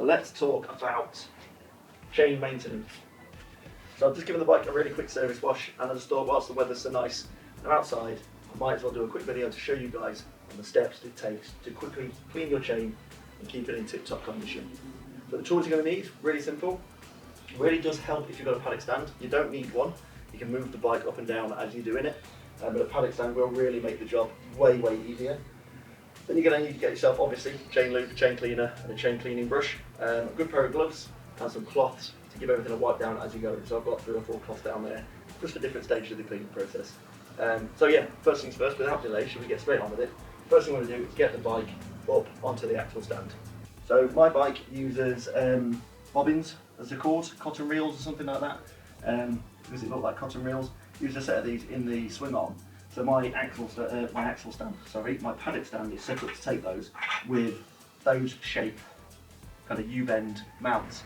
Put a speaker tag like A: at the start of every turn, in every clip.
A: So let's talk about chain maintenance. So I've just given the bike a really quick service wash, and I just thought whilst the weather's so nice and outside, I might as well do a quick video to show you guys on the steps it takes to quickly clean your chain and keep it in tip-top condition. So the tools you're going to need, really simple. It really does help if you've got a paddock stand. You don't need one. You can move the bike up and down as you're doing it, but a paddock stand will really make the job way easier. Then you're going to need to get yourself, obviously, chain lube, chain cleaner and a chain cleaning brush, a good pair of gloves and some cloths to give everything a wipe down as you go. So I've got 3 or 4 cloths down there, just for different stages of the cleaning process. So yeah, first things first, without delay, should we get straight on with it? First thing I want to do is get the bike up onto the axle stand. So my bike uses bobbins, as they're called, cotton reels or something like that. Because it look like cotton reels. Use a set of these in the swing arm. So my paddock stand is set up to take those with those shape kind of U-bend mounts.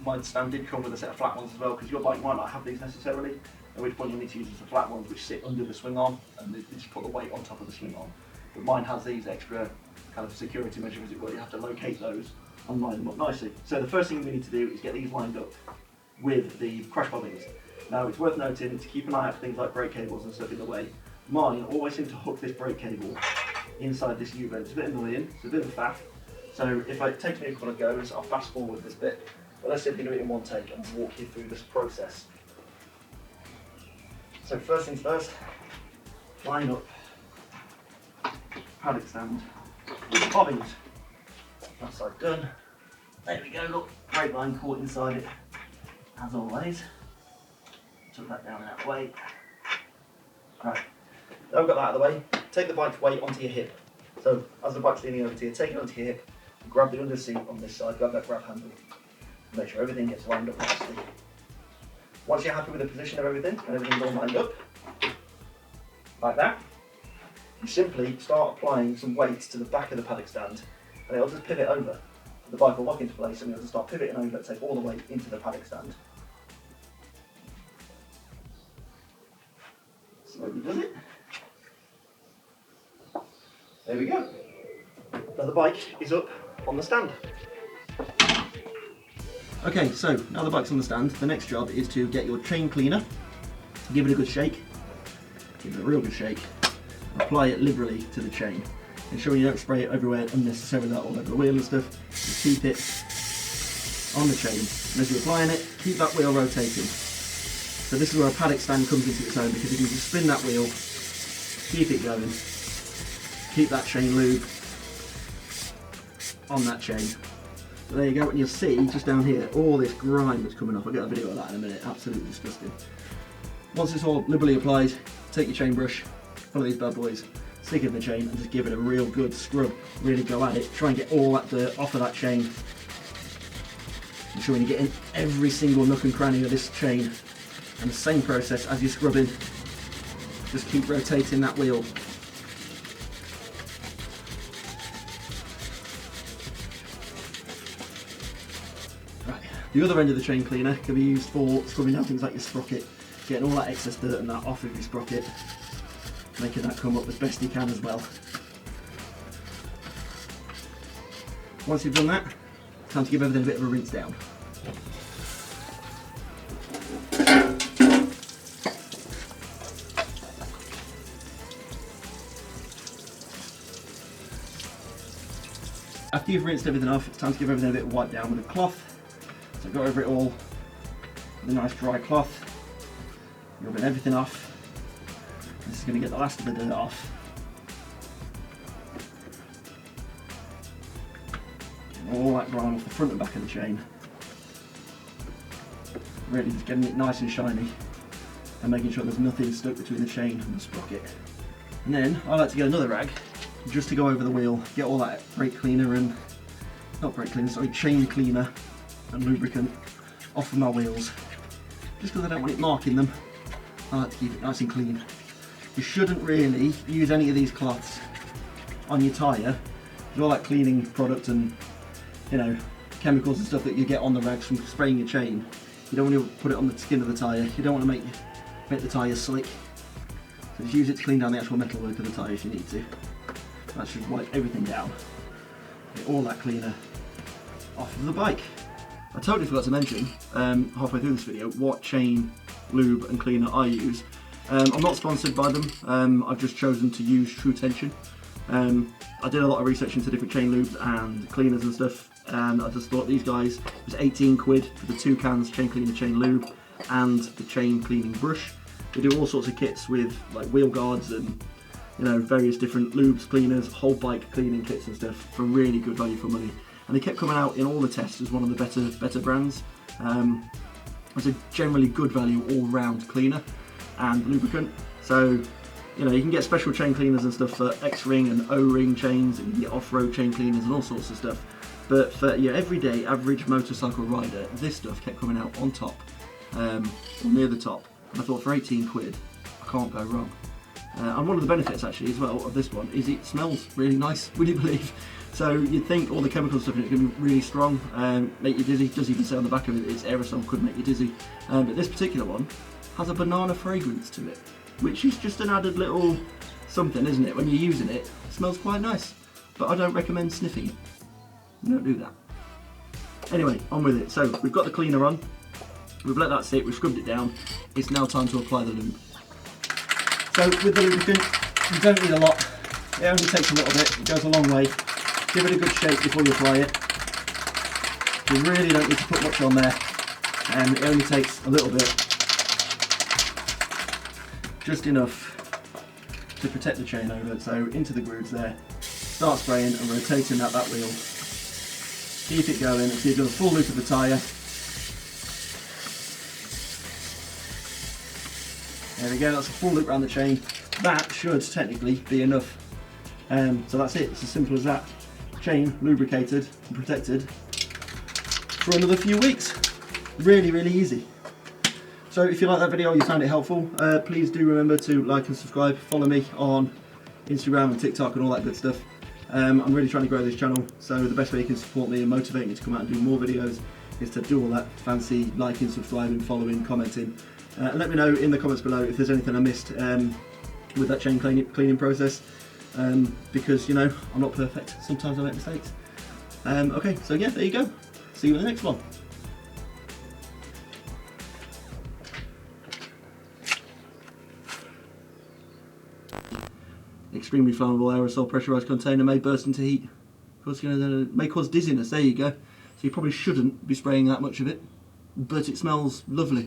A: My stand did come with a set of flat ones as well, because your bike might not have these necessarily, at which point you need to use the flat ones which sit under the swing arm and they just put the weight on top of the swing arm. But mine has these extra kind of security measures where you have to locate those and line them up nicely. So the first thing we need to do is get these lined up with the crash bobbins. Now it's worth noting to keep an eye out for things like brake cables and stuff in the way. Mine always seem to hook this brake cable inside this U-bend. It's a bit annoying, it's a bit of a faff. So if it takes me a couple of goes, I'll fast forward this bit. But let's see if we can do it in one take and walk you through this process. So first things first, line up paddock stand with the bobbins. That side done. There we go, look, brake line caught inside it, as always. Tuck that down that way. Right, now we've got that out of the way, take the bike's weight onto your hip. So as the bike's leaning over to you, take it onto your hip, grab the under seat on this side, grab that grab handle, make sure everything gets lined up nicely. Once you're happy with the position of everything, and everything's all lined up, like that, you simply start applying some weight to the back of the paddock stand, and it'll just pivot over. The bike will lock into place and it'll just start pivoting over, take all the weight into the paddock stand. Slowly does it. There we go. Now the bike is up on the stand. Okay, so now the bike's on the stand, the next job is to get your chain cleaner, give it a good shake, give it a real good shake, apply it liberally to the chain. Ensure you don't spray it everywhere unnecessarily, all over the wheel and stuff. Just keep it on the chain, and as you're applying it, keep that wheel rotating. So this is where a paddock stand comes into its own, because if you just spin that wheel, keep it going, keep that chain lube on that chain. So there you go, and you'll see just down here all this grime that's coming off. I'll get a video of that in a minute, absolutely disgusting. Once it's all liberally applied, take your chain brush, follow these bad boys, stick it in the chain and just give it a real good scrub. Really go at it, try and get all that dirt off of that chain. Ensure you're getting every single nook and cranny of this chain. And the same process as you're scrubbing, just keep rotating that wheel. Right, the other end of the chain cleaner can be used for scrubbing down things like your sprocket, getting all that excess dirt and that off of your sprocket, making that come up as best you can as well. Once you've done that, it's time to give everything a bit of a rinse down. After you've rinsed everything off, it's time to give everything a bit of a wipe down with a cloth. So go over it all with a nice dry cloth, rubbing everything off. This is going to get the last of the dirt off. And all that grime off the front and back of the chain. Really just getting it nice and shiny and making sure there's nothing stuck between the chain and the sprocket. And then I like to get another rag just to go over the wheel, get all that brake cleaner and, chain cleaner and lubricant off of my wheels. Just because I don't want it marking them, I like to keep it nice and clean. You shouldn't really use any of these cloths on your tyre. There's all that cleaning product and chemicals and stuff that you get on the rags from spraying your chain. You don't want to put it on the skin of the tyre. You don't want to make the tyre slick. So just use it to clean down the actual metalwork of the tyre if you need to. That should wipe everything down. Get all that cleaner off of the bike. I totally forgot to mention, halfway through this video, what chain, lube and cleaner I use. I'm not sponsored by them, I've just chosen to use True Tension. I did a lot of research into different chain lubes and cleaners and stuff, and I just thought these guys, it was 18 quid for the 2 cans chain cleaner, chain lube and the chain cleaning brush. They do all sorts of kits with like wheel guards and various different lubes, cleaners, whole bike cleaning kits and stuff for really good value for money. And they kept coming out in all the tests as one of the better brands. It's a generally good value all-round cleaner and lubricant. So you can get special chain cleaners and stuff for X-ring and O-ring chains, and you can get off-road chain cleaners and all sorts of stuff. But for your everyday average motorcycle rider, this stuff kept coming out on top, or near the top. And I thought, for 18 quid, I can't go wrong. And one of the benefits actually as well of this one is it smells really nice, would you believe? So you'd think all the chemical stuff in it can be really strong, make you dizzy. It does even say on the back of it it's aerosol, could make you dizzy. But this particular one has a banana fragrance to it, which is just an added little something, isn't it? When you're using it, it smells quite nice. But I don't recommend sniffing it. Don't do that. Anyway, on with it. So we've got the cleaner on, we've let that sit, we've scrubbed it down. It's now time to apply the lube. So with the lubricant, you don't need a lot. It only takes a little bit, it goes a long way. Give it a good shake before you apply it. You really don't need to put much on there, and it only takes a little bit. Just enough to protect the chain over, so into the grooves there. Start spraying and rotating that wheel. Keep it going until you've done a full loop of the tyre. There we go, that's a full loop around the chain. That should technically be enough. So that's it, it's as simple as that. Chain lubricated and protected for another few weeks. Really, really easy. So if you like that video or you found it helpful, please do remember to like and subscribe. Follow me on Instagram and TikTok and all that good stuff. I'm really trying to grow this channel, so the best way you can support me and motivate me to come out and do more videos is to do all that fancy liking, subscribing, following, commenting. And let me know in the comments below if there's anything I missed with that chain cleaning process. Because I'm not perfect, sometimes I make mistakes. Okay, so yeah, there you go. See you in the next one. Extremely flammable aerosol pressurized container may burst into heat. May cause dizziness, there you go. So you probably shouldn't be spraying that much of it, but it smells lovely.